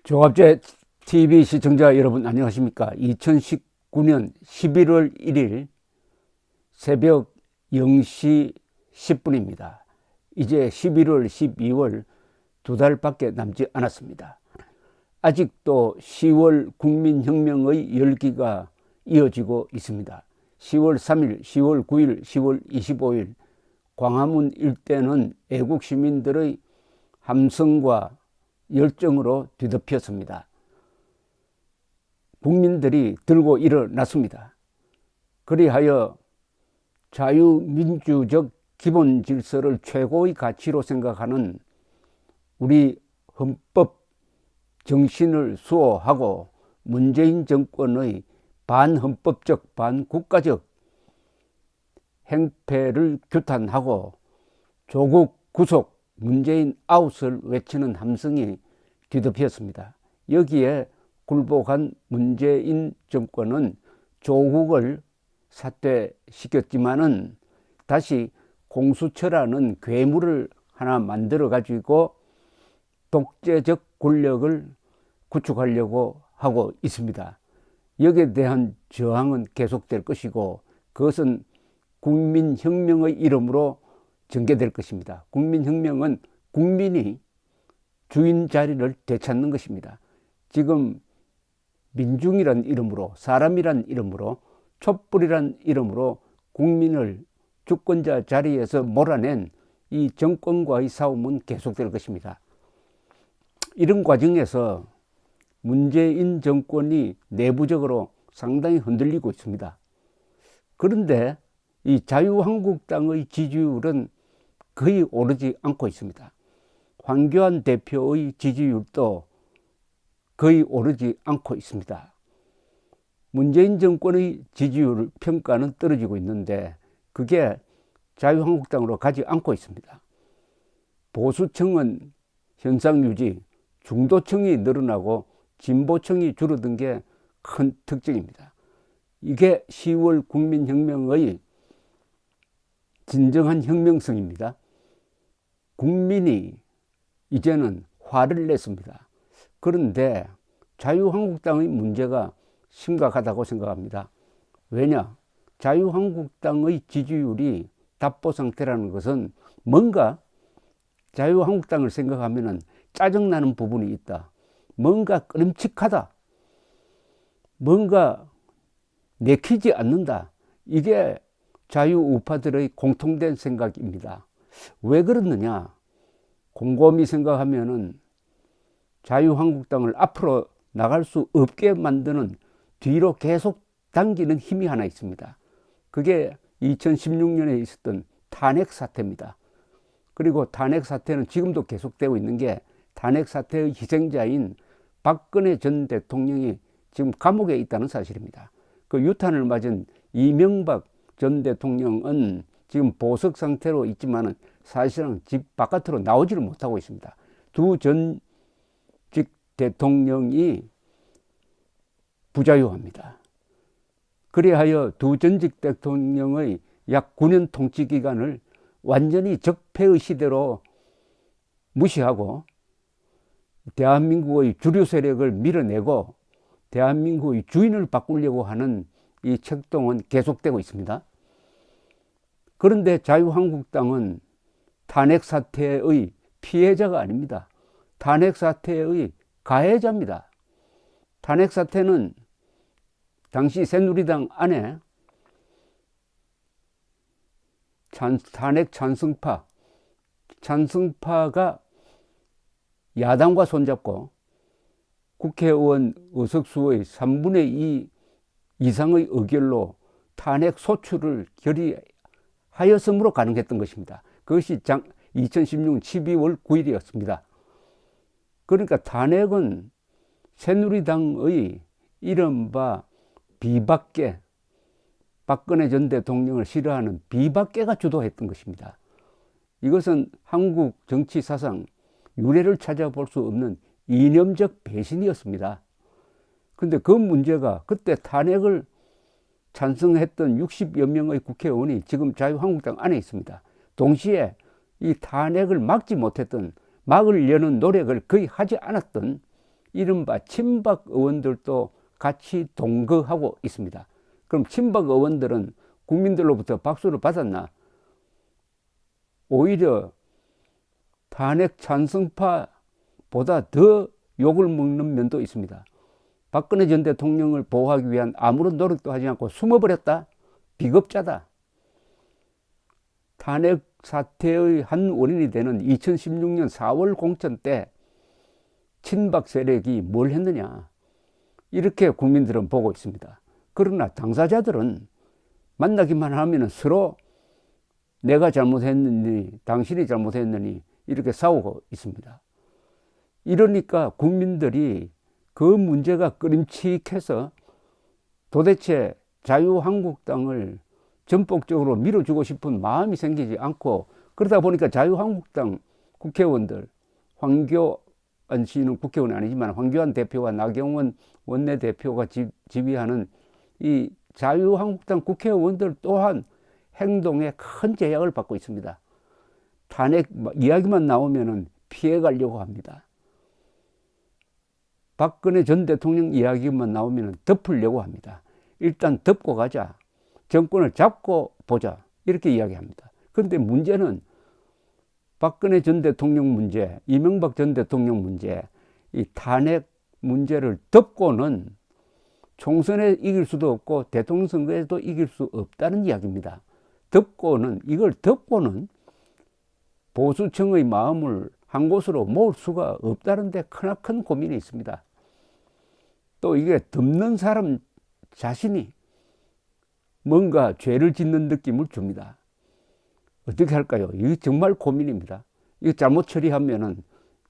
종합제 TV 시청자 여러분 안녕하십니까. 2019년 11월 1일 새벽 0시 10분입니다. 이제 11월, 12월 두 달밖에 남지 않았습니다. 아직도 10월 국민혁명의 열기가 이어지고 있습니다. 10월 3일, 10월 9일, 10월 25일 광화문 일대는 애국 시민들의 함성과 열정으로 뒤덮였습니다. 국민들이 들고 일어났습니다. 그리하여 자유민주적 기본 질서를 최고의 가치로 생각하는 우리 헌법 정신을 수호하고 문재인 정권의 반헌법적, 반국가적 행패를 규탄하고 조국 구속, 문재인 아웃을 외치는 함성이 뒤덮였습니다. 여기에 굴복한 문재인 정권은 조국을 사퇴시켰지만은 다시 공수처라는 괴물을 하나 만들어 가지고 독재적 권력을 구축하려고 하고 있습니다. 여기에 대한 저항은 계속될 것이고 그것은 국민혁명의 이름으로 전개될 것입니다. 국민혁명은 국민이 주인 자리를 되찾는 것입니다. 지금 민중이란 이름으로, 사람이란 이름으로, 촛불이란 이름으로 국민을 주권자 자리에서 몰아낸 이 정권과의 싸움은 계속될 것입니다. 이런 과정에서 문재인 정권이 내부적으로 상당히 흔들리고 있습니다. 그런데 이 자유한국당의 지지율은 거의 오르지 않고 있습니다. 황교안 대표의 지지율도 거의 오르지 않고 있습니다. 문재인 정권의 지지율 평가는 떨어지고 있는데 그게 자유한국당으로 가지 않고 있습니다. 보수층은 현상 유지, 중도층이 늘어나고 진보층이 줄어든 게 큰 특징입니다. 이게 10월 국민혁명의 진정한 혁명성입니다. 국민이 이제는 화를 냈습니다. 그런데 자유한국당의 문제가 심각하다고 생각합니다. 왜냐? 자유한국당의 지지율이 답보 상태라는 것은 뭔가 자유한국당을 생각하면 짜증나는 부분이 있다. 뭔가 끔찍하다. 뭔가 내키지 않는다. 이게 자유우파들의 공통된 생각입니다. 왜 그러느냐? 곰곰이 생각하면은 자유한국당을 앞으로 나갈 수 없게 만드는 뒤로 계속 당기는 힘이 하나 있습니다. 그게 2016년에 있었던 탄핵 사태입니다. 그리고 탄핵 사태는 지금도 계속되고 있는 게 탄핵 사태의 희생자인 박근혜 전 대통령이 지금 감옥에 있다는 사실입니다. 그 유탄을 맞은 이명박 전 대통령은 지금 보석 상태로 있지만은 사실은 집 바깥으로 나오지를 못하고 있습니다. 두 전직 대통령이 부자유합니다. 그리하여 두 전직 대통령의 약 9년 통치 기간을 완전히 적폐의 시대로 무시하고 대한민국의 주류 세력을 밀어내고 대한민국의 주인을 바꾸려고 하는 이 책동은 계속되고 있습니다. 그런데 자유한국당은 탄핵 사태의 피해자가 아닙니다. 탄핵 사태의 가해자입니다. 탄핵 사태는 당시 새누리당 안에 탄핵 찬성파가 야당과 손잡고 국회의원 의석수의 3분의 2 이상의 의결로 탄핵 소추를 결의하였으므로 가능했던 것입니다. 그것이 2016년 12월 9일이었습니다. 그러니까 탄핵은 새누리당의 이른바 비박계, 박근혜 전 대통령을 싫어하는 비박계가 주도했던 것입니다. 이것은 한국 정치 사상 유례를 찾아볼 수 없는 이념적 배신이었습니다. 그런데 그 문제가 그때 탄핵을 찬성했던 60여 명의 국회의원이 지금 자유한국당 안에 있습니다. 동시에 이 탄핵을 막지 못했던, 막으려는 노력을 거의 하지 않았던 이른바 친박 의원들도 같이 동거하고 있습니다. 그럼 친박 의원들은 국민들로부터 박수를 받았나? 오히려 탄핵 찬성파보다 더 욕을 먹는 면도 있습니다. 박근혜 전 대통령을 보호하기 위한 아무런 노력도 하지 않고 숨어버렸다? 비겁자다. 탄핵 사태의 한 원인이 되는 2016년 4월 공천 때 친박 세력이 뭘 했느냐, 이렇게 국민들은 보고 있습니다. 그러나 당사자들은 만나기만 하면 서로 내가 잘못했느니 당신이 잘못했느니 이렇게 싸우고 있습니다. 이러니까 국민들이 그 문제가 끄림칙해서 도대체 자유한국당을 전폭적으로 밀어주고 싶은 마음이 생기지 않고, 그러다 보니까 자유한국당 국회의원들, 황교안 씨는 국회의원이 아니지만 황교안 대표와 나경원 원내대표가 지휘하는 이 자유한국당 국회의원들 또한 행동에 큰 제약을 받고 있습니다. 탄핵 이야기만 나오면 피해가려고 합니다. 박근혜 전 대통령 이야기만 나오면 덮으려고 합니다. 일단 덮고 가자, 정권을 잡고 보자, 이렇게 이야기합니다. 그런데 문제는 박근혜 전 대통령 문제, 이명박 전 대통령 문제, 이 탄핵 문제를 덮고는 총선에 이길 수도 없고 대통령 선거에도 이길 수 없다는 이야기입니다. 이걸 덮고는 보수층의 마음을 한 곳으로 모을 수가 없다는 데 크나큰 고민이 있습니다. 또 이게 덮는 사람 자신이 뭔가 죄를 짓는 느낌을 줍니다. 어떻게 할까요? 이게 정말 고민입니다. 이거 잘못 처리하면은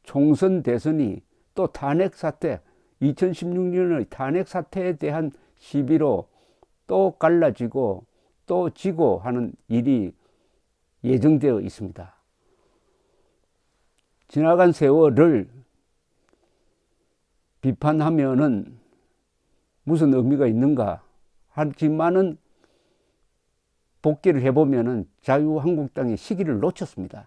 총선 대선이 또 탄핵 사태, 2016년의 탄핵 사태에 대한 시비로 또 갈라지고 또 지고 하는 일이 예정되어 있습니다. 지나간 세월을 비판하면은 무슨 의미가 있는가 하지만은 복귀를 해보면은 자유한국당이 시기를 놓쳤습니다.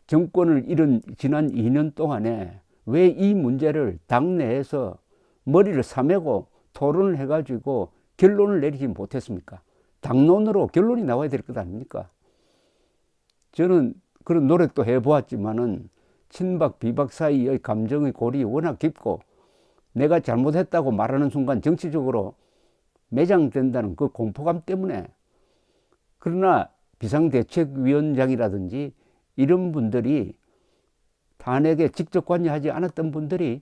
정권을 잃은 지난 2년 동안에 왜 이 문제를 당내에서 머리를 싸매고 토론을 해가지고 결론을 내리지 못했습니까? 당론으로 결론이 나와야 될 것 아닙니까? 저는 그런 노력도 해보았지만은 친박 비박 사이의 감정의 골이 워낙 깊고 내가 잘못했다고 말하는 순간 정치적으로 매장된다는 그 공포감 때문에, 그러나 비상대책위원장이라든지 이런 분들이 탄핵에 직접 관여하지 않았던 분들이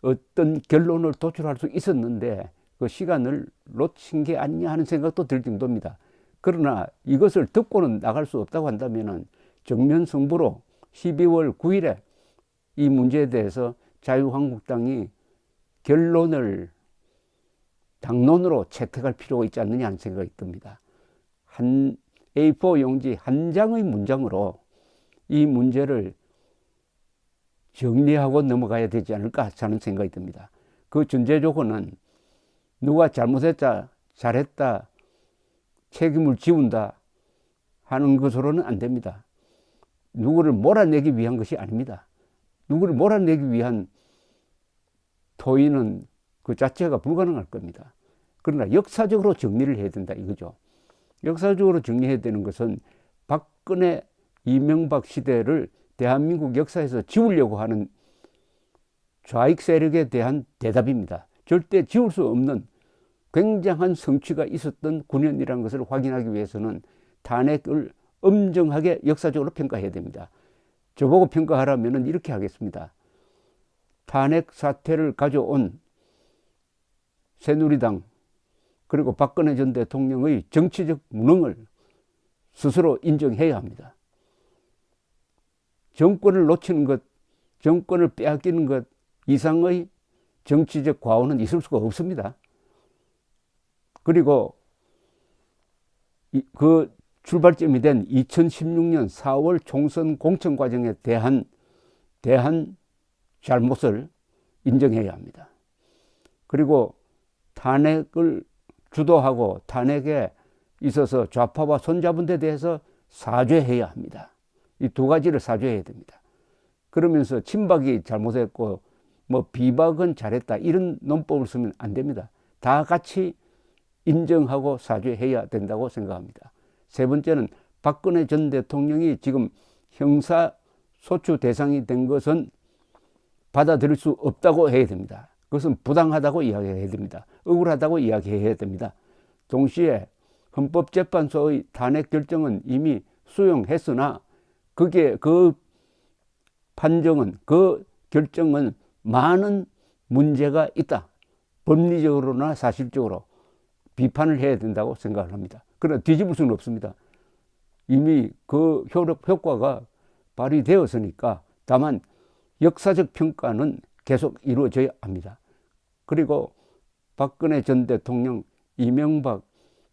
어떤 결론을 도출할 수 있었는데 그 시간을 놓친 게 아니냐 하는 생각도 들 정도입니다. 그러나 이것을 덮고는 나갈 수 없다고 한다면 정면 승부로 12월 9일에 이 문제에 대해서 자유한국당이 결론을 당론으로 채택할 필요가 있지 않느냐 하는 생각이 듭니다. 한 A4 용지 한 장의 문장으로 이 문제를 정리하고 넘어가야 되지 않을까 하는 생각이 듭니다. 그 전제 조건은 누가 잘못했다, 잘했다, 책임을 지운다 하는 것으로는 안 됩니다. 누구를 몰아내기 위한 것이 아닙니다. 누구를 몰아내기 위한 토의는 그 자체가 불가능할 겁니다. 그러나 역사적으로 정리를 해야 된다 이거죠. 역사적으로 정리해야 되는 것은 박근혜, 이명박 시대를 대한민국 역사에서 지우려고 하는 좌익 세력에 대한 대답입니다. 절대 지울 수 없는 굉장한 성취가 있었던 9년이라는 것을 확인하기 위해서는 탄핵을 엄정하게 역사적으로 평가해야 됩니다. 저보고 평가하라면 이렇게 하겠습니다. 탄핵 사태를 가져온 새누리당 그리고 박근혜 전 대통령의 정치적 무능을 스스로 인정해야 합니다. 정권을 놓치는 것, 정권을 빼앗기는 것 이상의 정치적 과오는 있을 수가 없습니다. 그리고 그 출발점이 된 2016년 4월 총선 공천 과정에 대한 잘못을 인정해야 합니다. 그리고 탄핵을 주도하고 탄핵에 있어서 좌파와 손잡은 데 대해서 사죄해야 합니다. 이 두 가지를 사죄해야 됩니다. 그러면서 친박이 잘못했고 뭐 비박은 잘했다 이런 논법을 쓰면 안 됩니다. 다 같이 인정하고 사죄해야 된다고 생각합니다. 세 번째는 박근혜 전 대통령이 지금 형사소추 대상이 된 것은 받아들일 수 없다고 해야 됩니다. 그것은 부당하다고 이야기해야 됩니다. 억울하다고 이야기해야 됩니다. 동시에 헌법재판소의 탄핵 결정은 이미 수용했으나 그 판정은, 그 결정은 많은 문제가 있다. 법리적으로나 사실적으로 비판을 해야 된다고 생각을 합니다. 그러나 뒤집을 수는 없습니다. 이미 그 효과가 발휘되었으니까. 다만 역사적 평가는 계속 이루어져야 합니다. 그리고 박근혜 전 대통령, 이명박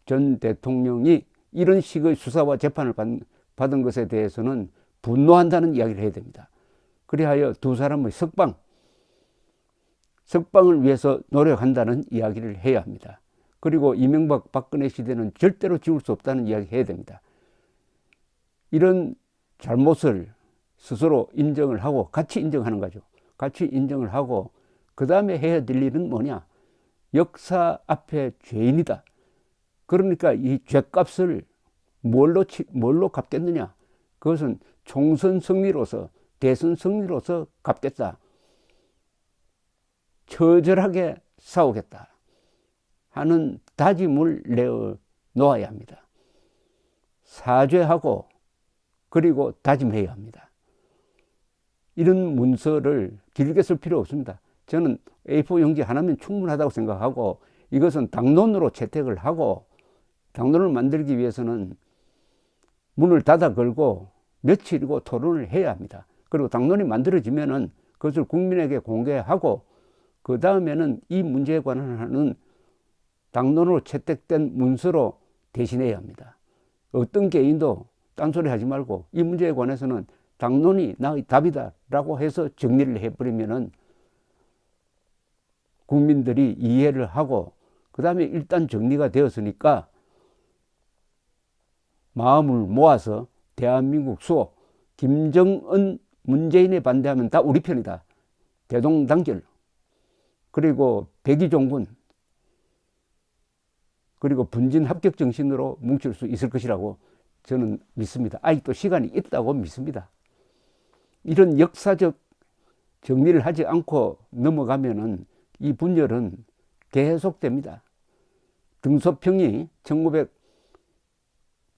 전 대통령이 이런 식의 수사와 재판을 받은 것에 대해서는 분노한다는 이야기를 해야 됩니다. 그리하여 두 사람의 석방을 위해서 노력한다는 이야기를 해야 합니다. 그리고 이명박 박근혜 시대는 절대로 지울 수 없다는 이야기 해야 됩니다. 이런 잘못을 스스로 인정을 하고 같이 인정하는 거죠. 같이 인정을 하고 그 다음에 해야 될 일은 뭐냐? 역사 앞에 죄인이다. 그러니까 이 죄값을 뭘로 갚겠느냐? 그것은 총선 승리로서, 대선 승리로서 갚겠다. 처절하게 싸우겠다 하는 다짐을 내어 놓아야 합니다. 사죄하고 그리고 다짐해야 합니다. 이런 문서를 길게 쓸 필요 없습니다. 저는 A4 용지 하나면 충분하다고 생각하고, 이것은 당론으로 채택을 하고, 당론을 만들기 위해서는 문을 닫아 걸고 며칠이고 토론을 해야 합니다. 그리고 당론이 만들어지면은 그것을 국민에게 공개하고, 그 다음에는 이 문제에 관한 당론으로 채택된 문서로 대신해야 합니다. 어떤 개인도 딴소리 하지 말고 이 문제에 관해서는 당론이 나의 답이다 라고 해서 정리를 해버리면은 국민들이 이해를 하고, 그 다음에 일단 정리가 되었으니까 마음을 모아서 대한민국 수호, 김정은, 문재인에 반대하면 다 우리 편이다. 대동단결, 그리고 백의종군, 그리고 분진 합격 정신으로 뭉칠 수 있을 것이라고 저는 믿습니다. 아직도 시간이 있다고 믿습니다. 이런 역사적 정리를 하지 않고 넘어가면은 이 분열은 계속됩니다. 등소평이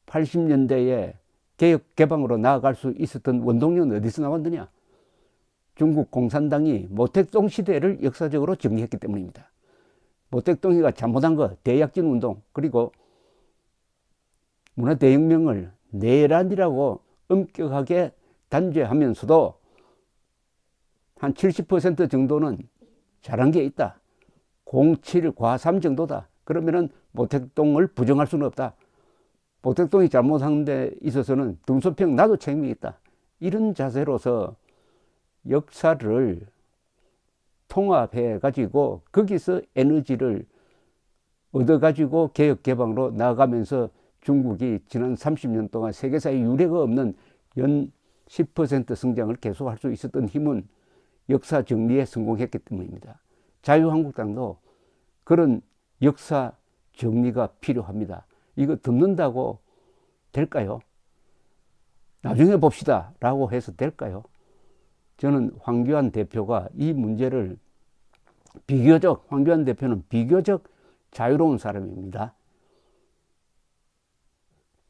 1980년대에 개혁 개방으로 나아갈 수 있었던 원동력은 어디서 나왔느냐? 중국 공산당이 모택동 시대를 역사적으로 정리했기 때문입니다. 모택동이가 잘못한 거, 대약진 운동, 그리고 문화대혁명을 내란이라고 엄격하게 단죄하면서도 한 70% 정도는 잘한 게 있다. 07 과3 정도다. 그러면은 모택동을 부정할 수는 없다. 모택동이 잘못한 데 있어서는 등소평 나도 책임이 있다. 이런 자세로서 역사를 통합해 가지고 거기서 에너지를 얻어 가지고 개혁 개방으로 나아가면서 중국이 지난 30년 동안 세계사에 유례가 없는 연 10% 성장을 계속할 수 있었던 힘은 역사 정리에 성공했기 때문입니다. 자유한국당도 그런 역사 정리가 필요합니다. 이거 듣는다고 될까요? 나중에 봅시다 라고 해서 될까요? 저는 황교안 대표가 이 문제를 황교안 대표는 비교적 자유로운 사람입니다.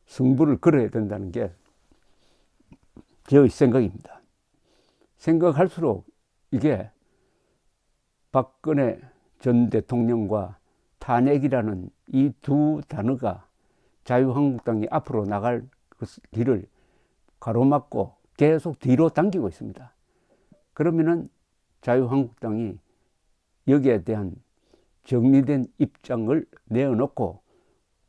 승부를 걸어야 된다는 게 저의 생각입니다. 생각할수록 이게 박근혜 전 대통령과 탄핵이라는 이 두 단어가 자유한국당이 앞으로 나갈 길을 가로막고 계속 뒤로 당기고 있습니다. 그러면은 자유한국당이 여기에 대한 정리된 입장을 내어놓고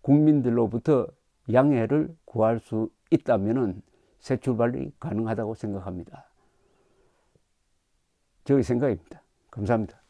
국민들로부터 양해를 구할 수 있다면은 새 출발이 가능하다고 생각합니다. 저의 생각입니다. 감사합니다.